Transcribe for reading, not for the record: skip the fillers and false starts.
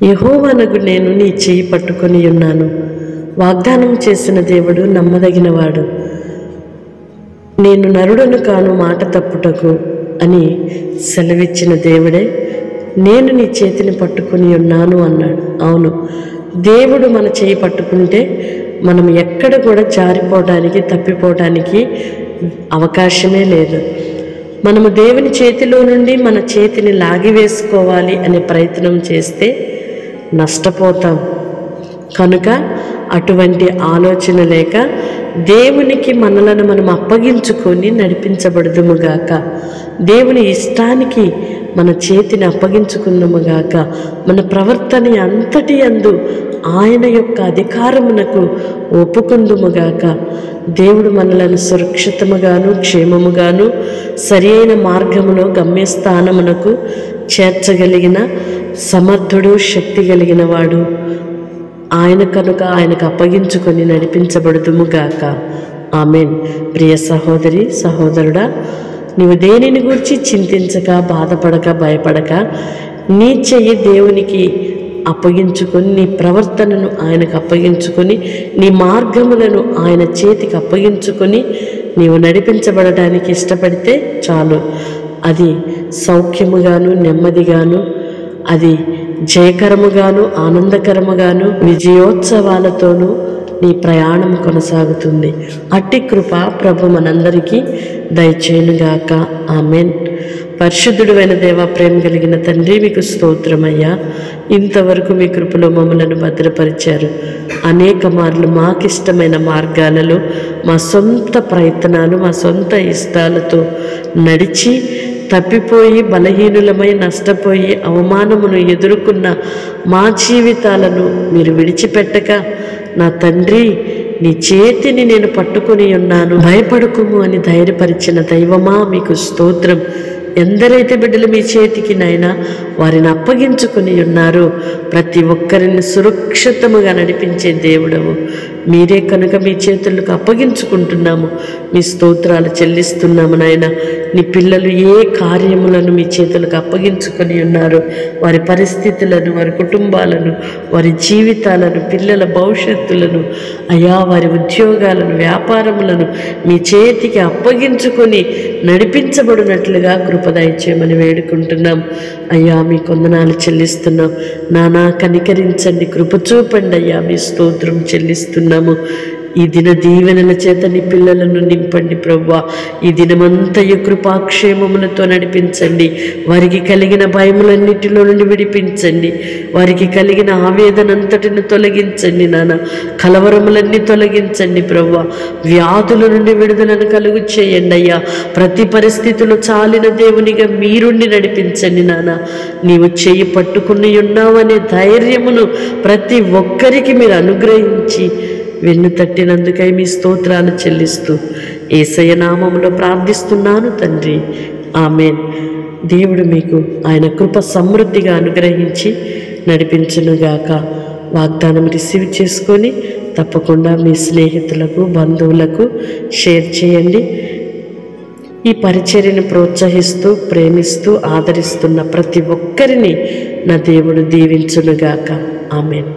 యెహోవానగు నేను నీ చేయి పట్టుకొని ఉన్నాను. వాగ్దానం చేసిన దేవుడు నమ్మదగినవాడు. నేను నరుడను కాను మాట తప్పుటకు అని సెలవిచ్చిన దేవుడే నేను నీ చేతిని పట్టుకొని ఉన్నాను అన్నాడు. అవును, దేవుడు మన చేయి పట్టుకుంటే మనం ఎక్కడ కూడా జారిపోవడానికి తప్పిపోవడానికి అవకాశమే లేదు. మనము దేవుని చేతిలో నుండి మన చేతిని లాగివేసుకోవాలి అనే ప్రయత్నం చేస్తే నష్టపోతాం. కనుక అటువంటి ఆలోచన లేక దేవునికి మనలను మనం అప్పగించుకొని నడిపించబడదుముగాక. దేవుని ఇష్టానికి మన చేతిని అప్పగించుకుందుముగాక. మన ప్రవర్తన అంతటి యందు ఆయన యొక్క అధికారమునకు ఒప్పుకుందుముగాక. దేవుడు మనలను సురక్షితముగాను క్షేమముగాను సరి అయిన మార్గములో గమ్యస్థానమునకు చేర్చగలిగిన సమర్థుడు, శక్తి కలిగిన వాడు ఆయన. కనుక ఆయనకు అప్పగించుకొని నడిపించబడుదుముగాక. ఆమెన్. ప్రియ సహోదరి సహోదరుడా, నీవు దేనిని గురించి చింతించక, బాధపడక, భయపడక నీ చెయ్యి దేవునికి అప్పగించుకొని, నీ ప్రవర్తనను ఆయనకు అప్పగించుకొని, నీ మార్గములను ఆయన చేతికి అప్పగించుకొని నీవు నడిపించబడడానికి ఇష్టపడితే చాలు. అది సౌఖ్యముగాను నెమ్మదిగాను, అది జయకరముగాను ఆనందకరముగాను విజయోత్సవాలతోనూ నీ ప్రయాణం కొనసాగుతుంది. అట్టి కృప ప్రభు మనందరికీ దయచేయునుగాక. ఆమెన్. పరిశుద్ధుడైన దేవ, ప్రేమ కలిగిన తండ్రి, మీకు స్తోత్రమయ్యా. ఇంతవరకు మీ కృపలో మమ్మలను భద్రపరిచారు. అనేక మార్లు మాకిష్టమైన మార్గాలలో మా సొంత ప్రయత్నాలు, మా సొంత ఇష్టాలతో నడిచి తప్పిపోయి బలహీనులమై నష్టపోయి అవమానమును ఎదుర్కొన్న మా జీవితాలను మీరు విడిచిపెట్టక, నా తండ్రి నీ చేతిని నేను పట్టుకొని ఉన్నాను, భయపడకుము అని ధైర్యపరిచిన దైవమా మీకు స్తోత్రం. ఎందరైతే బిడ్డలు మీ చేతికి నైనా వారిని అప్పగించుకొని ఉన్నారో ప్రతి ఒక్కరిని సురక్షితముగా నడిపించే దేవుడవు మీరే. కనుక మీ చేతులకు అప్పగించుకుంటున్నాము, మీ స్తోత్రాలు చెల్లిస్తున్నాము నాయన. నీ పిల్లలు ఏ కార్యములను మీ చేతులకు అప్పగించుకొని ఉన్నారో వారి పరిస్థితులను, వారి కుటుంబాలను, వారి జీవితాలను, పిల్లల భవిష్యత్తులను, అయా వారి ఉద్యోగాలను, వ్యాపారములను మీ చేతికి అప్పగించుకొని నడిపించబడినట్లుగా కృపదయచేయమని వేడుకుంటున్నాం. అయ్యా మీ కొందనాలు చెల్లిస్తున్నాం. నానా కనికరించండి, కృప చూపండి అయ్యా. మీ స్తోత్రం చెల్లిస్తున్నాము. ఈ దిన దీవెనల చేత నీ పిల్లలను నింపండి ప్రభువా. ఈ దినమంతయు కృపాక్షేమములతో నడిపించండి. వారికి కలిగిన భయములన్నిటిలో నుండి విడిపించండి. వారికి కలిగిన ఆవేదనంతటిని తొలగించండి నాన్న. కలవరములన్నీ తొలగించండి ప్రభువా. వ్యాధుల నుండి విడుదలను కలుగు చేయండి అయ్యా. ప్రతి పరిస్థితుల్లో చాలిన దేవునిగా మీరుండి నడిపించండి నాన్న. నీవు చేయి పట్టుకుని ఉన్నావు అనే ధైర్యమును ప్రతి ఒక్కరికి మీరు అనుగ్రహించి వెన్ను తట్టినందుకై మీ స్తోత్రాలు చెల్లిస్తూ యేసయ్య నామములో ప్రార్థిస్తున్నాను తండ్రి. ఆమెన్. దేవుడు మీకు ఆయన కృప సమృద్ధిగా అనుగ్రహించి నడిపించునుగాక. వాగ్దానం రిసీవ్ చేసుకొని తప్పకుండా మీ స్నేహితులకు, బంధువులకు షేర్ చేయండి. ఈ పరిచర్యను ప్రోత్సహిస్తూ, ప్రేమిస్తూ, ఆదరిస్తున్న ప్రతి ఒక్కరిని నా దేవుడు దీవించునుగాక. ఆమెన్.